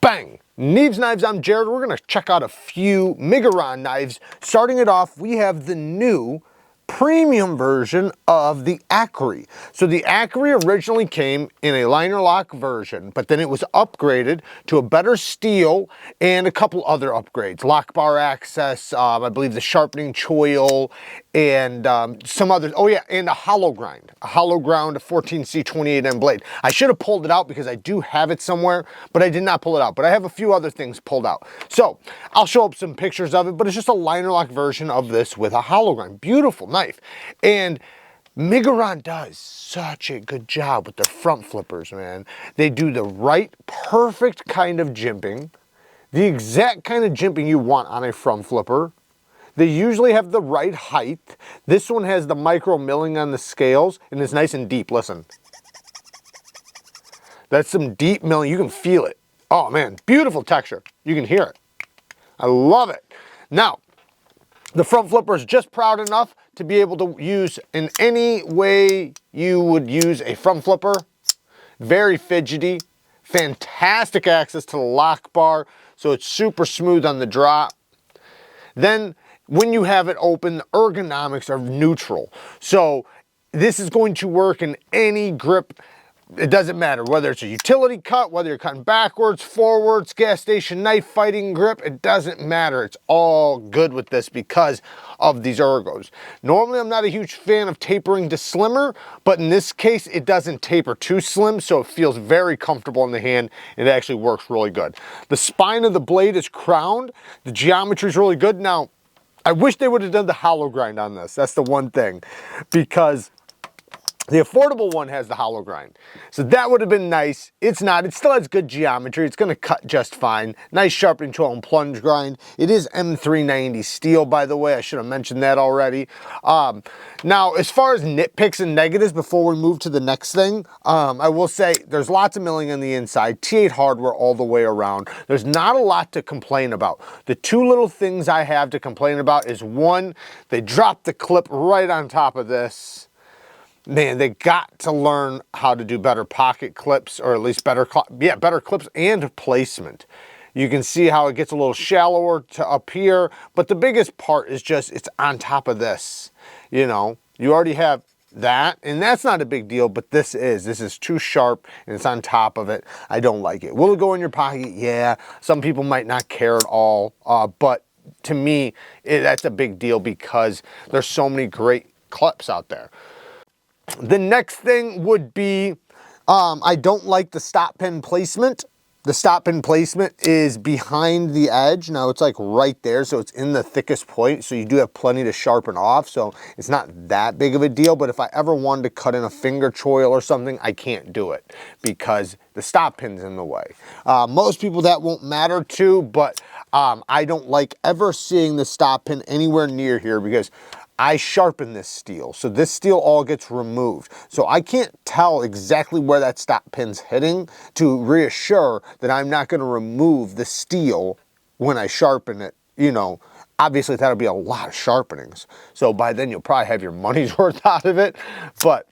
Bang! Neeves Knives, I'm Jared. We're gonna check out a few MIGURON knives. Starting it off, we have the new premium version of the AKRI. So the AKRI originally came in a liner lock version, but then it was upgraded to a better steel and a couple other upgrades. Lock bar access, I believe the sharpening choil, and some others. Oh yeah, and a hollow ground 14C28M blade. I should have pulled it out because I do have it somewhere, but I did not pull it out. But I have a few other things pulled out. So I'll show up some pictures of it, but it's just a liner lock version of this with a hollow grind. Beautiful knife. And MIGURON does such a good job with their front flippers, man. They do the right, perfect kind of jimping, the exact kind of jimping you want on a front flipper. They usually have the right height. This one has the micro milling on the scales and it's nice and deep. Listen, that's some deep milling. You can feel it. Oh man, beautiful texture. You can hear it. I love it. Now, the front flipper is just proud enough to be able to use in any way you would use a front flipper. Very fidgety, fantastic access to the lock bar, so it's super smooth on the drop. Then when you have it open, the ergonomics are neutral. So this is going to work in any grip. It doesn't matter whether it's a utility cut, whether you're cutting backwards, forwards, gas station knife fighting grip, it doesn't matter. It's all good with this because of these ergos. Normally I'm not a huge fan of tapering to slimmer, but in this case it doesn't taper too slim, so it feels very comfortable in the hand. It actually works really good. The spine of the blade is crowned. The geometry is really good. Now, I wish they would have done the hollow grind on this. That's the one thing, because the affordable one has the hollow grind. So that would have been nice. It's not. It still has good geometry. It's going to cut just fine. Nice sharpening tool and plunge grind. It is M390 steel, by the way. I should have mentioned that already. Now, as far as nitpicks and negatives before we move to the next thing, I will say there's lots of milling on the inside. T8 hardware all the way around. There's not a lot to complain about. The two little things I have to complain about is one, they dropped the clip right on top of this. Man, they got to learn how to do better pocket clips, or at least better clips and placement. You can see how it gets a little shallower to up here, but the biggest part is just it's on top of this. You know, you already have that, and that's not a big deal, but this is too sharp and it's on top of it. I don't like it. Will it go in your pocket? Yeah, some people might not care at all, but to me, that's a big deal because there's so many great clips out there. The next thing would be, I don't like the stop pin placement. The stop pin placement is behind the edge. Now it's like right there, so it's in the thickest point, so you do have plenty to sharpen off, so it's not that big of a deal, but if I ever wanted to cut in a finger choil or something, I can't do it because the stop pin's in the way. Most people that won't matter to, but I don't like ever seeing the stop pin anywhere near here because I sharpen this steel, so this steel all gets removed. So I can't tell exactly where that stop pin's hitting to reassure that I'm not gonna remove the steel when I sharpen it. You know, obviously that'll be a lot of sharpenings. So by then you'll probably have your money's worth out of it, but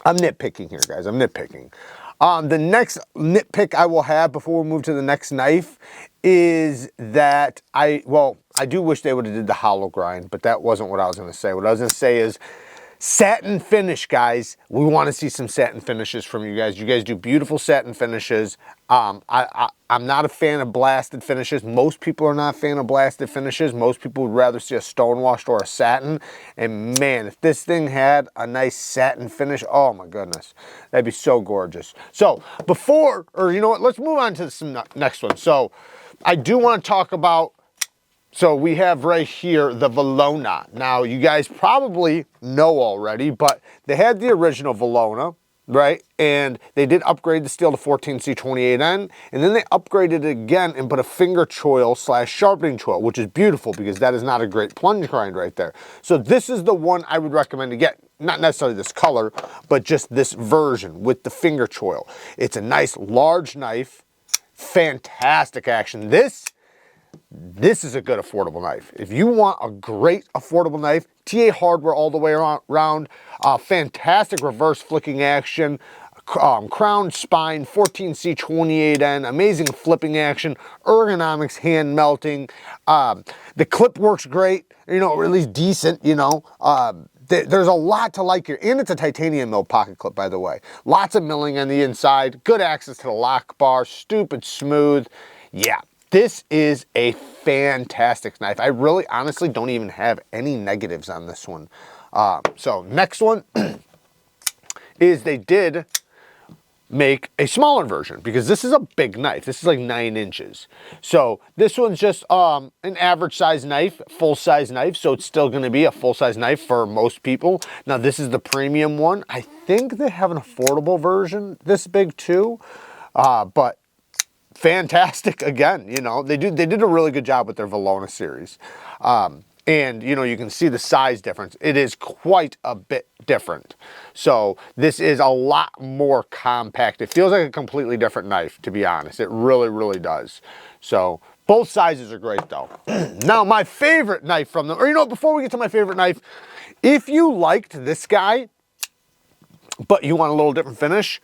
I'm nitpicking here, guys, I'm nitpicking. The next nitpick I will have before we move to the next knife is that I do wish they would have did the hollow grind, but that wasn't what I was going to say. What I was going to say is satin finish, guys. We want to see some satin finishes from you guys. You guys do beautiful satin finishes. I'm not a fan of blasted finishes. Most people are not a fan of blasted finishes. Most people would rather see a stonewashed or a satin. And man, if this thing had a nice satin finish, oh my goodness, that'd be so gorgeous. So you know what, let's move on to some next one. So I do want to talk about, so we have right here the VELONA. Now you guys probably know already, but they had the original VELONA, right? And they did upgrade the steel to 14C28N, and then they upgraded it again and put a finger choil / sharpening choil, which is beautiful because that is not a great plunge grind right there. So this is the one I would recommend to get. Not necessarily this color, but just this version with the finger choil. It's a nice large knife, fantastic action. This is a good affordable knife. If you want a great affordable knife, T8 hardware all the way around, fantastic reverse flicking action, crown spine, 14C 28N, amazing flipping action, ergonomics, hand melting. The clip works great, you know, or at least decent, you know. There's a lot to like here, and it's a titanium mill pocket clip, by the way. Lots of milling on the inside, good access to the lock bar, stupid smooth. Yeah, this is a fantastic knife. I really honestly don't even have any negatives on this one. So next one is they did make a smaller version, because this is a big knife. This is like 9 inches. So this one's just an average size knife, full size knife. So it's still going to be a full size knife for most people. Now this is the premium one. I think they have an affordable version this big too, but fantastic again. You know, they did a really good job with their VELONA series. And, you know, you can see the size difference. It is quite a bit different. So this is a lot more compact. It feels like a completely different knife, to be honest. It really, really does. So both sizes are great, though. Now, my favorite knife from them, or, you know, before we get to my favorite knife, if you liked this guy, but you want a little different finish,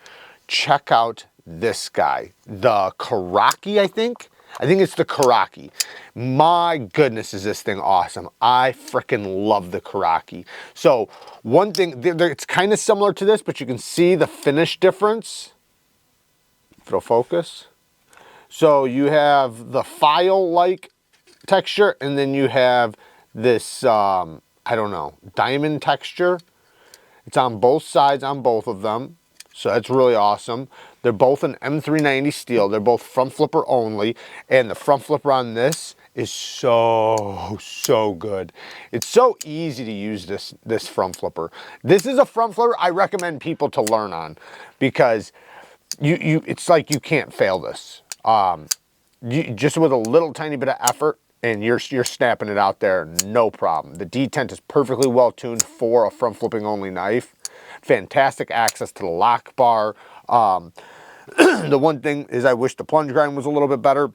check out this guy. The KARAKI, I think. I think it's the KARAKI. My goodness, is this thing awesome. I freaking love the KARAKI. So one thing, it's kind of similar to this, but you can see the finish difference. If it'll focus. So you have the file-like texture, and then you have this, I don't know, diamond texture. It's on both sides on both of them. So that's really awesome. They're both an M390 steel. They're both front flipper only. And the front flipper on this is so good. It's so easy to use this front flipper. This is a front flipper I recommend people to learn on, because it's like you can't fail this. Just with a little tiny bit of effort, and you're snapping it out there, no problem. The detent is perfectly well tuned for a front flipping only knife. Fantastic access to the lock bar. The one thing is I wish the plunge grind was a little bit better,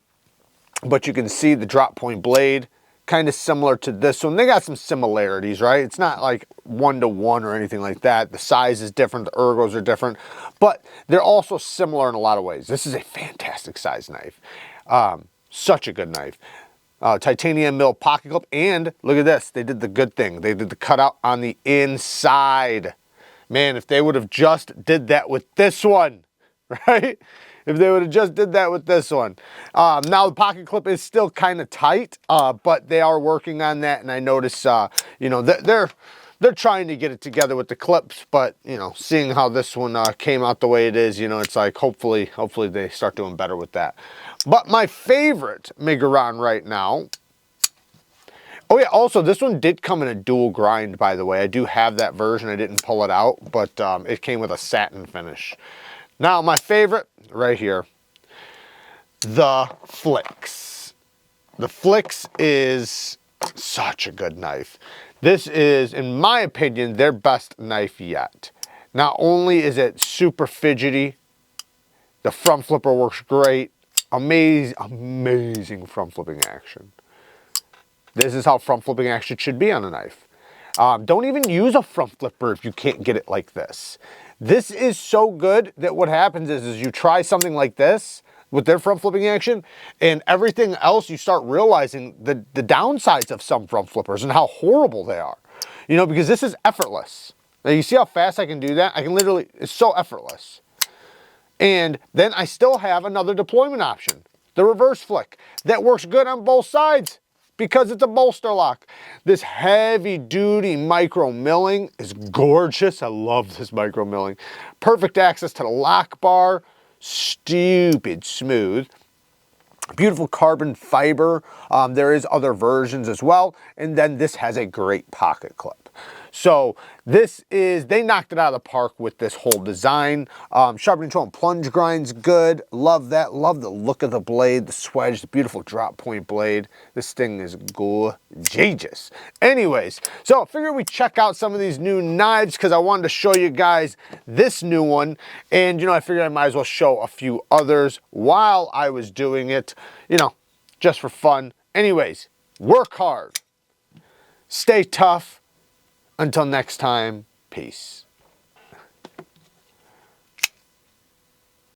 but you can see the drop point blade, kind of similar to this one. They got some similarities, right? It's not like 1-to-1 or anything like that. The size is different, the ergos are different, but they're also similar in a lot of ways. This is a fantastic size knife. Such a good knife. Titanium mill pocket clip, and look at this. They did the good thing. They did the cutout on the inside. Man, if they would have just did that with this one, right? If they would have just did that with this one. Now the pocket clip is still kind of tight, but they are working on that, and I notice, you know, they're trying to get it together with the clips, but, you know, seeing how this one came out the way it is, you know, it's like hopefully they start doing better with that. But my favorite MIGURON right now. Oh yeah, also this one did come in a dual grind, by the way. I do have that version. I didn't pull it out, but it came with a satin finish. Now my favorite right here, the FLIX. The FLIX is such a good knife. This is, in my opinion, their best knife yet. Not only is it super fidgety, the front flipper works great. Amazing front flipping action. This is how front flipping action should be on a knife. Don't even use a front flipper if you can't get it like this. This is so good that what happens is you try something like this with their front flipping action, and everything else you start realizing the downsides of some front flippers and how horrible they are. You know, because this is effortless. Now you see how fast I can do that? I can literally, it's so effortless. And then I still have another deployment option, the reverse flick, that works good on both sides, because it's a bolster lock. This heavy duty micro milling is gorgeous. I love this micro milling. Perfect access to the lock bar, stupid smooth. Beautiful carbon fiber. There is other versions as well. And then this has a great pocket clip. So this is, they knocked it out of the park with this whole design. Sharpening tool and plunge grind's good. Love that. Love the look of the blade, the swedge, the beautiful drop point blade. This thing is gorgeous. Anyways, so I figured we'd check out some of these new knives because I wanted to show you guys this new one. And, you know, I figured I might as well show a few others while I was doing it, you know, just for fun. Anyways, work hard. Stay tough. Until next time, peace.